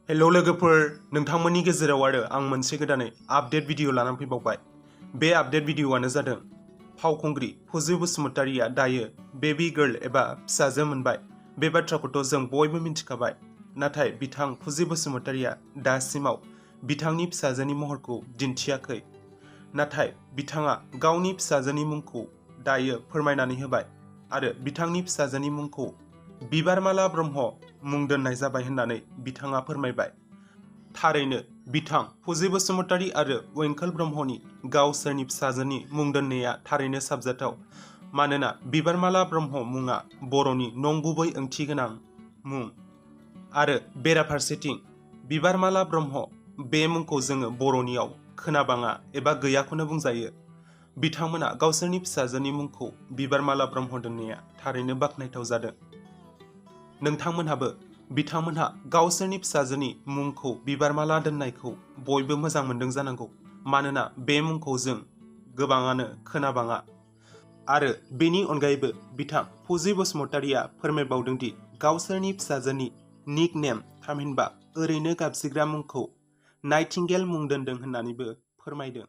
Hello लोगोफोर, नोंथांमोननि गेजेराव आरो आं मोनसे गोदानै आपडेट भिडिअ लानानै फैबावबाय। बे आपडेट भिडिअआनो जादों फावखुंग्रि फुजि बसुमतारीया दायो बेबी गार्ल एबा फिसाजो मोनबाय। बे बाथ्राखौथ' जों बयबो मिन्थिखाबाय। नाथाय बिथां फुजि बसुमतारीया दासिमाव बिथांनि फिसाजोनि महरखौ दिन्थियाखै। नाथाय बिथाङा गावनि फिसाजोनि मुंखौ दायो फोरमायनानै होबाय आरो बिथांनि फिसाजोनि मुंखौ बिबारमाला ब्रह्म मुं दोननाय जाबाय होननानै बिथाङा फोरमायबाय। थारैनो बिथां फुजि बसुमतारी आरो वेंकोल ब्रह्मनि गावसोरनि फिसाजोनि मुं दोननाया थारैनो साबजाथाव। मानोना बिबारमाला ब्रह्म मुङा बर'नि नंगुबै ओंथि गोनां मुं आरो बेराफारसेथिं बिबारमाला ब्रह्म बे मुंखौ जोङो बर'नियाव खोनाबाङा एबा गैयाखौनो बुंजायो। बिथांमोना गावसोरनि फिसाजोनि मुंखौ बिबारमाला ब्रह्म दोननाया थारैनो बाख्नायथाव जादों। नोंथांमोनहाबो बिथांमोनहा गावसोरनि फिसाजोनि मुंखौ बिबारमाला दोननायखौ बयबो मोजां मोनदों जानांगौ। मानोना बे मुंखौ जों गोबाङानो खोनाबाङा। आरो बेनि अनगायैबो बिथां फुजि बसुमतारीया फोरमायबावदों दि गावसोरनि फिसाजोनि निक नेम थामहिनबा ओरैनो गाबज्रिग्रा मुंखौ नाइटिंगेल मुं दोनदों होननानैबो फोरमायदों।